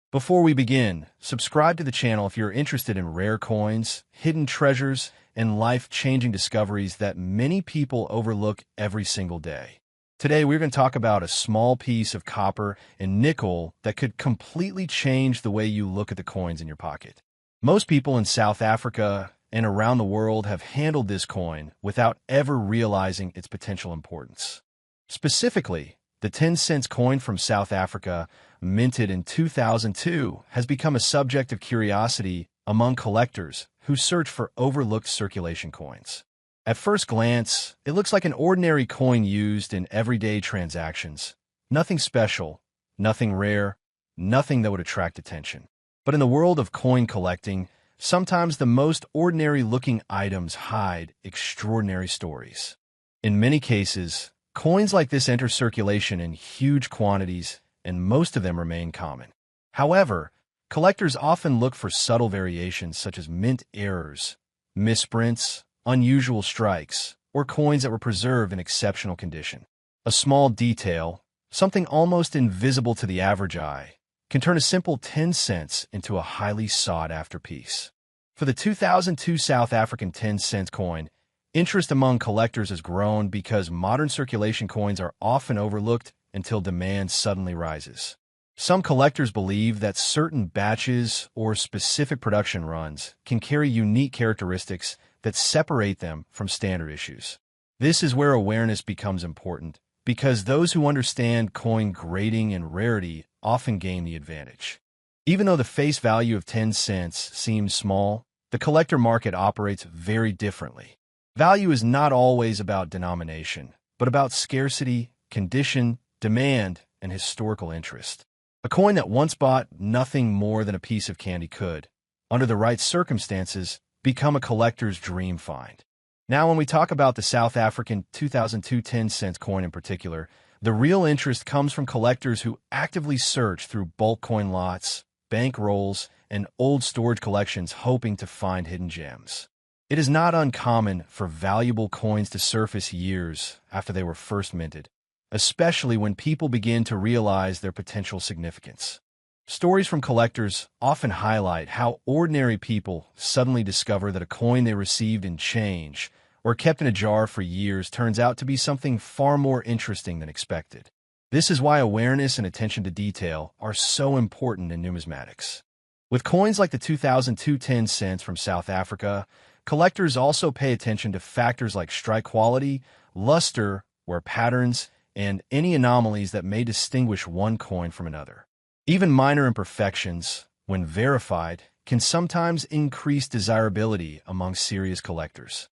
Before we begin, subscribe to the channel if you're interested in rare coins, hidden treasures, and life-changing discoveries that many people overlook every single day. Today, we're going to talk about a small piece of copper and nickel that could completely change the way you look at the coins in your pocket. Most people in South Africa and around the world have handled this coin without ever realizing its potential importance. Specifically, the 10-cent coin from South Africa, minted in 2002, has become a subject of curiosity among collectors who search for overlooked circulation coins. At first glance, it looks like an ordinary coin used in everyday transactions. Nothing special, nothing rare, nothing that would attract attention. But in the world of coin collecting, sometimes the most ordinary-looking items hide extraordinary stories. In many cases, coins like this enter circulation in huge quantities, and most of them remain common. However, collectors often look for subtle variations such as mint errors, misprints, unusual strikes, or coins that were preserved in exceptional condition. A small detail, something almost invisible to the average eye, can turn a simple 10 cents into a highly sought-after piece. For the 2002 South African 10-cent coin, interest among collectors has grown because modern circulation coins are often overlooked until demand suddenly rises. Some collectors believe that certain batches or specific production runs can carry unique characteristics that separate them from standard issues. This is where awareness becomes important, because those who understand coin grading and rarity often gain the advantage. Even though the face value of 10 cents seems small, the collector market operates very differently. Value is not always about denomination, but about scarcity, condition, demand, and historical interest. A coin that once bought nothing more than a piece of candy could, under the right circumstances, become a collector's dream find. Now, when we talk about the South African 2002 10-cent coin in particular, the real interest comes from collectors who actively search through bulk coin lots, bank rolls, and old storage collections hoping to find hidden gems. It is not uncommon for valuable coins to surface years after they were first minted, especially when people begin to realize their potential significance. Stories from collectors often highlight how ordinary people suddenly discover that a coin they received in change or kept in a jar for years turns out to be something far more interesting than expected. This is why awareness and attention to detail are so important in numismatics. With coins like the 2002 10 cents from South Africa, collectors also pay attention to factors like strike quality, luster, wear patterns, and any anomalies that may distinguish one coin from another. Even minor imperfections, when verified, can sometimes increase desirability among serious collectors.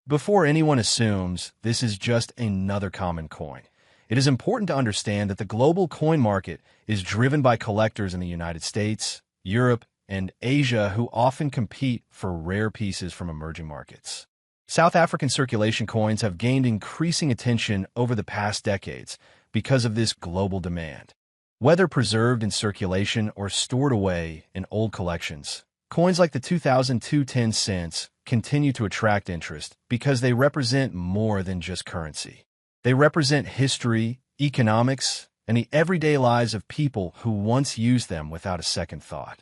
Before anyone assumes this is just another common coin, it is important to understand that the global coin market is driven by collectors in the United States, Europe, and Asia who often compete for rare pieces from emerging markets. South African circulation coins have gained increasing attention over the past decades because of this global demand. Whether preserved in circulation or stored away in old collections, coins like the 2002 10 cents continue to attract interest because they represent more than just currency. They represent history, economics, and the everyday lives of people who once used them without a second thought.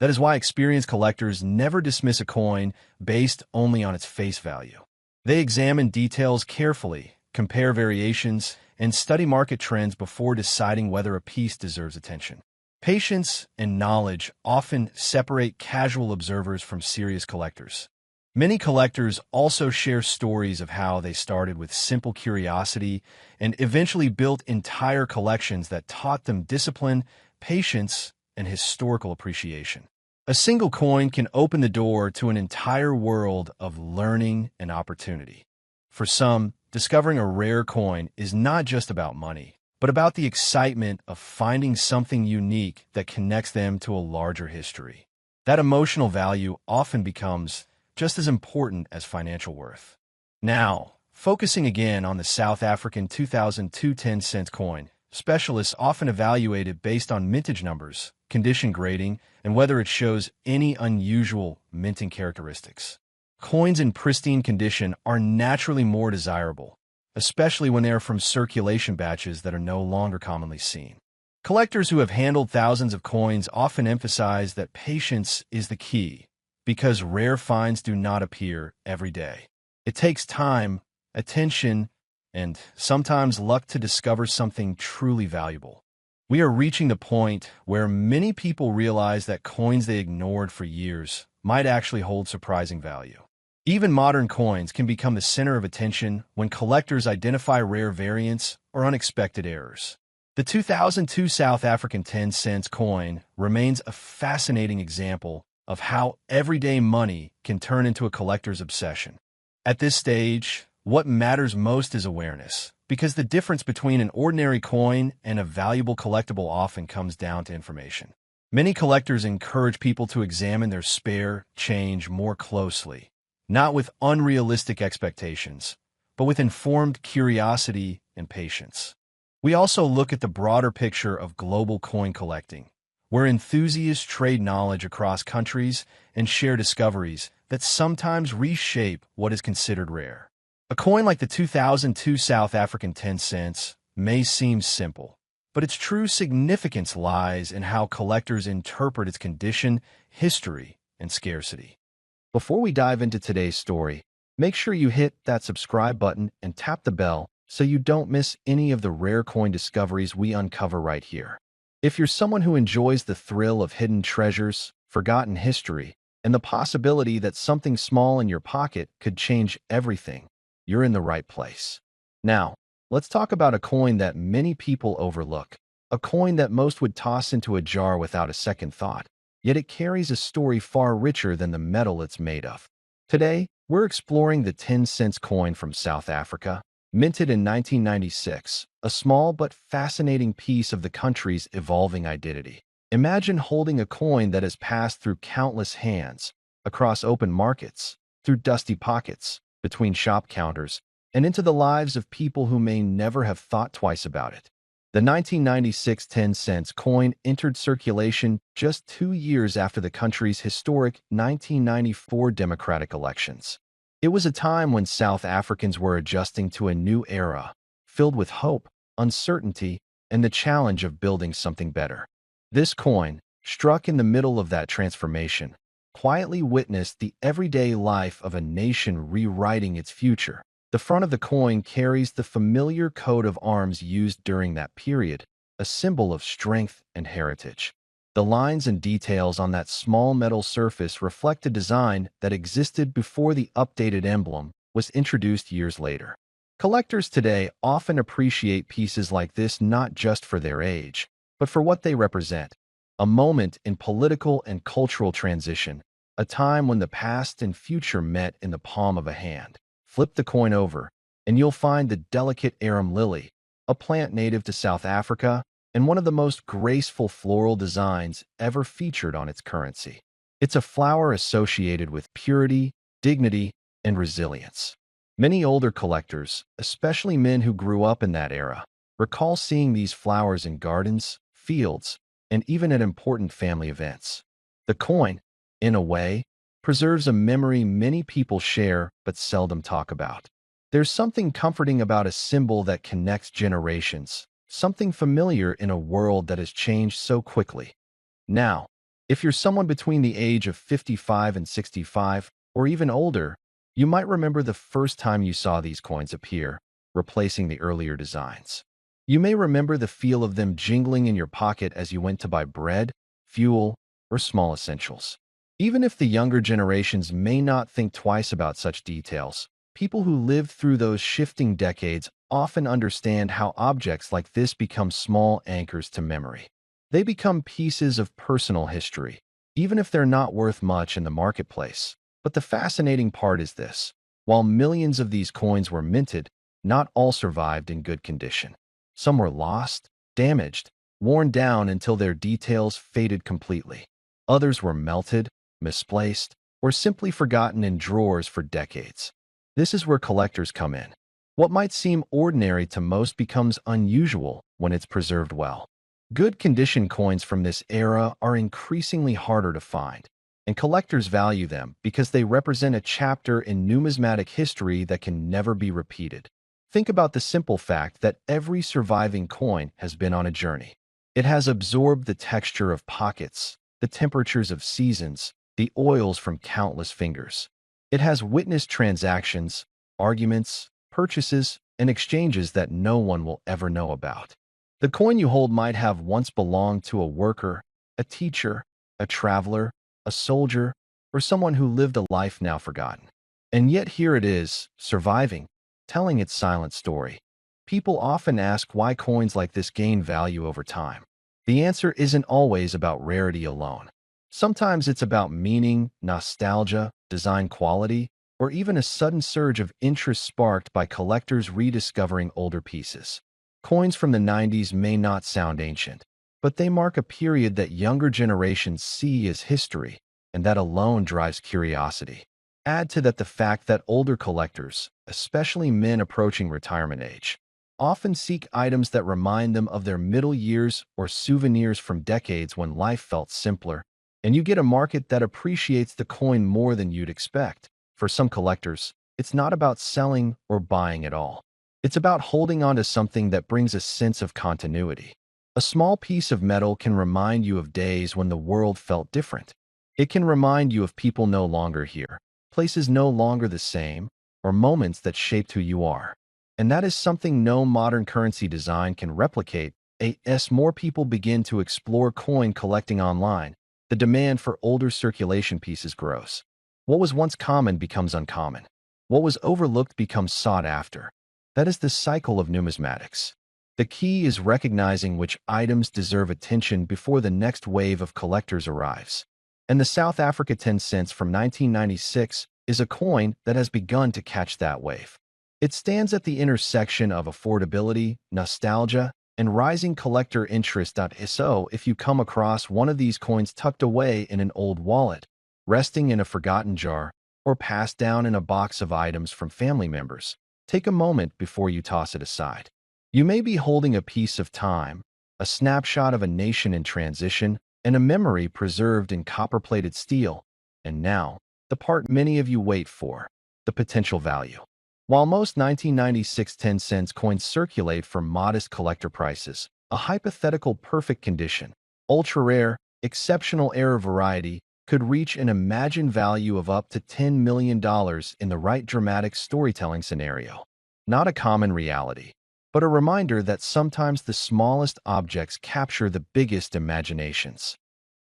That is why experienced collectors never dismiss a coin based only on its face value. They examine details carefully, compare variations, and study market trends before deciding whether a piece deserves attention. Patience and knowledge often separate casual observers from serious collectors. Many collectors also share stories of how they started with simple curiosity and eventually built entire collections that taught them discipline, patience, and historical appreciation. A single coin can open the door to an entire world of learning and opportunity. For some, discovering a rare coin is not just about money, but about the excitement of finding something unique that connects them to a larger history. That emotional value often becomes just as important as financial worth. Now, focusing again on the South African 2002 10-cent coin, specialists often evaluate it based on mintage numbers, condition grading, and whether it shows any unusual minting characteristics. Coins in pristine condition are naturally more desirable, especially when they are from circulation batches that are no longer commonly seen. Collectors who have handled thousands of coins often emphasize that patience is the key, because rare finds do not appear every day. It takes time, attention, and sometimes luck to discover something truly valuable. We are reaching the point where many people realize that coins they ignored for years might actually hold surprising value. Even modern coins can become the center of attention when collectors identify rare variants or unexpected errors. The 2002 South African 10 cents coin remains a fascinating example of how everyday money can turn into a collector's obsession. At this stage, what matters most is awareness, because the difference between an ordinary coin and a valuable collectible often comes down to information. Many collectors encourage people to examine their spare change more closely, not with unrealistic expectations, but with informed curiosity and patience. We also look at the broader picture of global coin collecting, where enthusiasts trade knowledge across countries and share discoveries that sometimes reshape what is considered rare. A coin like the 2002 South African 10 cents may seem simple, but its true significance lies in how collectors interpret its condition, history, and scarcity. Before we dive into today's story, make sure you hit that subscribe button and tap the bell so you don't miss any of the rare coin discoveries we uncover right here. If you're someone who enjoys the thrill of hidden treasures, forgotten history, and the possibility that something small in your pocket could change everything, you're in the right place. Now, let's talk about a coin that many people overlook, a coin that most would toss into a jar without a second thought, yet it carries a story far richer than the metal it's made of. Today, we're exploring the 10 cents coin from South Africa, minted in 1996, a small but fascinating piece of the country's evolving identity. Imagine holding a coin that has passed through countless hands, across open markets, through dusty pockets, between shop counters, and into the lives of people who may never have thought twice about it. The 1996 10 cents coin entered circulation just 2 years after the country's historic 1994 democratic elections. It was a time when South Africans were adjusting to a new era, filled with hope, uncertainty, and the challenge of building something better. This coin, struck in the middle of that transformation, quietly witnessed the everyday life of a nation rewriting its future. The front of the coin carries the familiar coat of arms used during that period, a symbol of strength and heritage. The lines and details on that small metal surface reflect a design that existed before the updated emblem was introduced years later. Collectors today often appreciate pieces like this not just for their age, but for what they represent: a moment in political and cultural transition, a time when the past and future met in the palm of a hand. Flip the coin over, and you'll find the delicate arum lily, a plant native to South Africa and one of the most graceful floral designs ever featured on its currency. It's a flower associated with purity, dignity, and resilience. Many older collectors, especially men who grew up in that era, recall seeing these flowers in gardens, fields, and even at important family events. The coin, in a way, preserves a memory many people share but seldom talk about. There's something comforting about a symbol that connects generations, something familiar in a world that has changed so quickly. Now, if you're someone between the age of 55 and 65, or even older, you might remember the first time you saw these coins appear, replacing the earlier designs. You may remember the feel of them jingling in your pocket as you went to buy bread, fuel, or small essentials. Even if the younger generations may not think twice about such details, people who lived through those shifting decades often understand how objects like this become small anchors to memory. They become pieces of personal history, even if they're not worth much in the marketplace. But the fascinating part is this: while millions of these coins were minted, not all survived in good condition. Some were lost, damaged, worn down until their details faded completely. Others were melted, misplaced, or simply forgotten in drawers for decades. This is where collectors come in. What might seem ordinary to most becomes unusual when it's preserved well. Good condition coins from this era are increasingly harder to find, and collectors value them because they represent a chapter in numismatic history that can never be repeated. Think about the simple fact that every surviving coin has been on a journey. It has absorbed the texture of pockets, the temperatures of seasons, the oils from countless fingers. It has witnessed transactions, arguments, purchases, and exchanges that no one will ever know about. The coin you hold might have once belonged to a worker, a teacher, a traveler, a soldier, or someone who lived a life now forgotten. And yet here it is, surviving, telling its silent story. People often ask why coins like this gain value over time. The answer isn't always about rarity alone. Sometimes it's about meaning, nostalgia, design quality, or even a sudden surge of interest sparked by collectors rediscovering older pieces. Coins from the 90s may not sound ancient, but they mark a period that younger generations see as history, and that alone drives curiosity. Add to that the fact that older collectors, especially men approaching retirement age, often seek items that remind them of their middle years or souvenirs from decades when life felt simpler, and you get a market that appreciates the coin more than you'd expect. For some collectors, it's not about selling or buying at all. It's about holding on to something that brings a sense of continuity. A small piece of metal can remind you of days when the world felt different. It can remind you of people no longer here, places no longer the same, or moments that shaped who you are. And that is something no modern currency design can replicate. As more people begin to explore coin collecting online, the demand for older circulation pieces grows. What was once common becomes uncommon. What was overlooked becomes sought after. That is the cycle of numismatics. The key is recognizing which items deserve attention before the next wave of collectors arrives. And the South Africa 10 cents from 1996 is a coin that has begun to catch that wave. It stands at the intersection of affordability, nostalgia, and rising collector interest. So, if you come across one of these coins tucked away in an old wallet, resting in a forgotten jar, or passed down in a box of items from family members, take a moment before you toss it aside. You may be holding a piece of time, a snapshot of a nation in transition, and a memory preserved in copper-plated steel. And now, the part many of you wait for, the potential value. While most 1996 10 cents coins circulate for modest collector prices, a hypothetical perfect condition, ultra-rare, exceptional error variety could reach an imagined value of up to $10 million in the right dramatic storytelling scenario. Not a common reality, but a reminder that sometimes the smallest objects capture the biggest imaginations.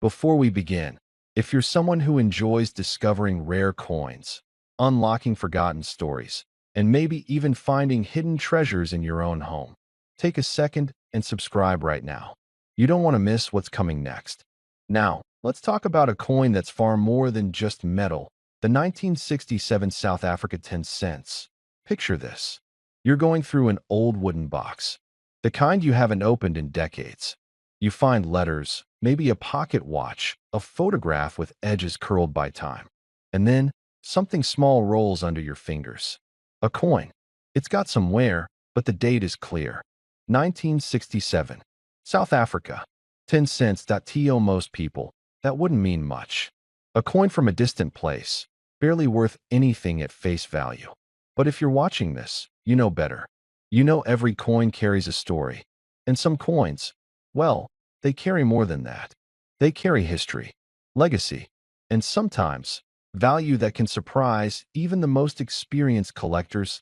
Before we begin, if you're someone who enjoys discovering rare coins, unlocking forgotten stories, and maybe even finding hidden treasures in your own home, take a second and subscribe right now. You don't want to miss what's coming next. Now, let's talk about a coin that's far more than just metal, the 1967 South Africa 10 cents. Picture this. You're going through an old wooden box, the kind you haven't opened in decades. You find letters, maybe a pocket watch, a photograph with edges curled by time. And then, something small rolls under your fingers. A coin. It's got some wear, but the date is clear. 1967. South Africa. 10 cents. To most people, that wouldn't mean much. A coin from a distant place, barely worth anything at face value. But if you're watching this, you know better. You know every coin carries a story. And some coins, well, they carry more than that. They carry history, legacy, and sometimes value that can surprise even the most experienced collectors.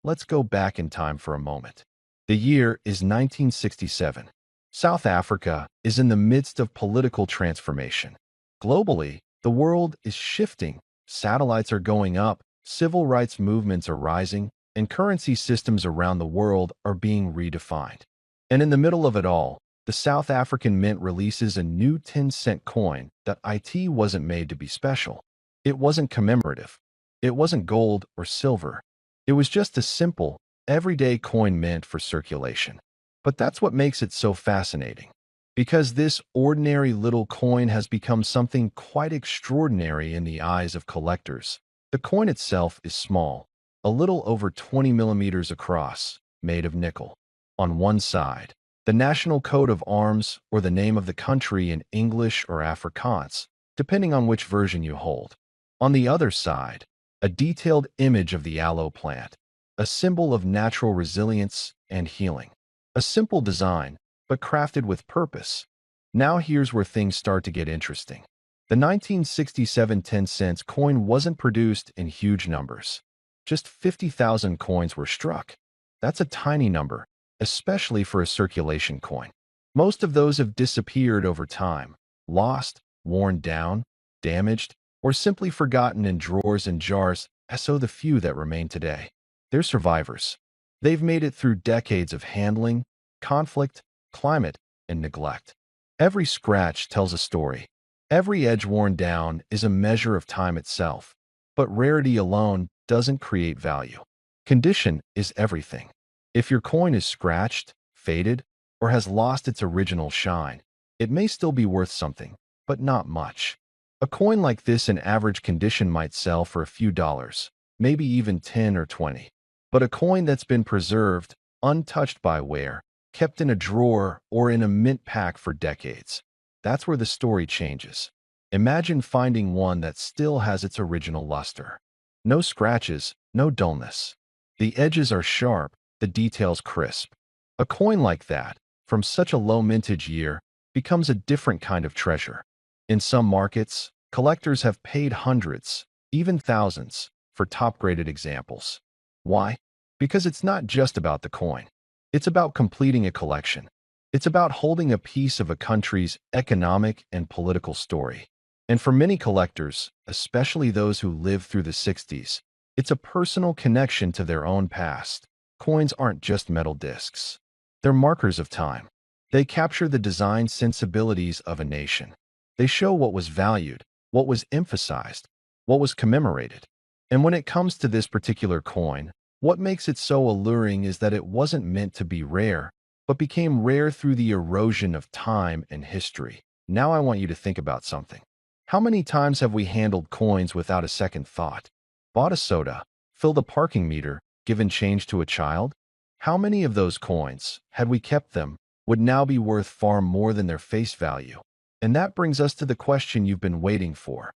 Let's go back in time for a moment. The year is 1967. South Africa is in the midst of political transformation. Globally, the world is shifting. Satellites are going up, civil rights movements are rising, and currency systems around the world are being redefined. And in the middle of it all, the South African Mint releases a new 10-cent coin that it wasn't made to be special. It wasn't commemorative. It wasn't gold or silver. It was just a simple, everyday coin meant for circulation. But that's what makes it so fascinating. Because this ordinary little coin has become something quite extraordinary in the eyes of collectors. The coin itself is small, a little over 20 millimeters across, made of nickel. On one side, the national coat of arms or the name of the country in English or Afrikaans, depending on which version you hold. On the other side, a detailed image of the aloe plant, a symbol of natural resilience and healing. A simple design, but crafted with purpose. Now here's where things start to get interesting. The 1967 10-cent coin wasn't produced in huge numbers. Just 50,000 coins were struck. That's a tiny number, especially for a circulation coin. Most of those have disappeared over time, lost, worn down, damaged, or simply forgotten in drawers and jars, as so the few that remain today. They're survivors. They've made it through decades of handling, conflict, climate, and neglect. Every scratch tells a story. Every edge worn down is a measure of time itself. But rarity alone doesn't create value. Condition is everything. If your coin is scratched, faded, or has lost its original shine, it may still be worth something, but not much. A coin like this in average condition might sell for a few dollars, maybe even 10 or 20. But a coin that's been preserved, untouched by wear, kept in a drawer or in a mint pack for decades, that's where the story changes. Imagine finding one that still has its original luster. No scratches, no dullness. The edges are sharp, the details crisp. A coin like that, from such a low mintage year, becomes a different kind of treasure. In some markets, collectors have paid hundreds, even thousands, for top-graded examples. Why? Because it's not just about the coin. It's about completing a collection. It's about holding a piece of a country's economic and political story. And for many collectors, especially those who lived through the 60s, it's a personal connection to their own past. Coins aren't just metal discs. They're markers of time. They capture the design sensibilities of a nation. They show what was valued, what was emphasized, what was commemorated. And when it comes to this particular coin, what makes it so alluring is that it wasn't meant to be rare, but became rare through the erosion of time and history. Now I want you to think about something. How many times have we handled coins without a second thought? Bought a soda, filled a parking meter, given change to a child? How many of those coins, had we kept them, would now be worth far more than their face value? And that brings us to the question you've been waiting for.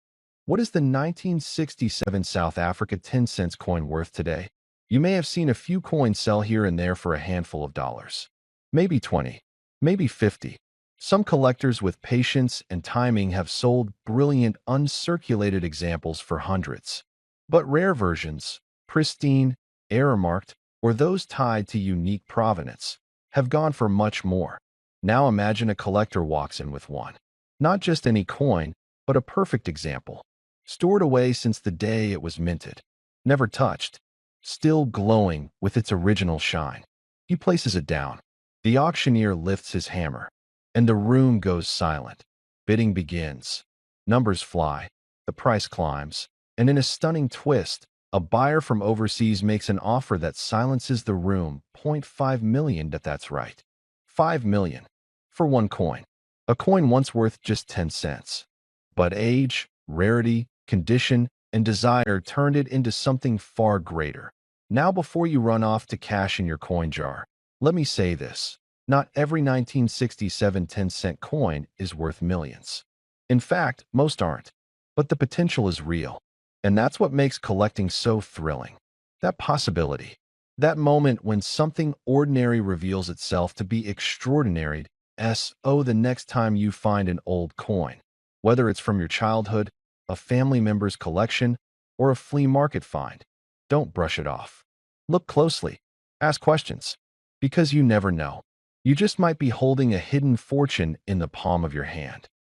What is the 1967 South Africa 10-cent coin worth today? You may have seen a few coins sell here and there for a handful of dollars. Maybe 20, maybe 50. Some collectors with patience and timing have sold brilliant uncirculated examples for hundreds. But rare versions, pristine, error-marked, or those tied to unique provenance, have gone for much more. Now imagine a collector walks in with one. Not just any coin, but a perfect example. Stored away since the day it was minted. Never touched. Still glowing with its original shine. He places it down. The auctioneer lifts his hammer, and the room goes silent. Bidding begins. Numbers fly. The price climbs. And in a stunning twist, a buyer from overseas makes an offer that silences the room. $0.5 million, that's right. $5 million. For one coin. A coin once worth just 10 cents. But age, rarity, condition, and desire turned it into something far greater. Now before you run off to cash in your coin jar, let me say this. Not every 1967 10-cent coin is worth millions. In fact, most aren't. But the potential is real. And that's what makes collecting so thrilling. That possibility. That moment when something ordinary reveals itself to be extraordinary. The next time you find an old coin. Whether it's from your childhood, a family member's collection, or a flea market find, don't brush it off. Look closely. Ask questions. Because you never know. You just might be holding a hidden fortune in the palm of your hand.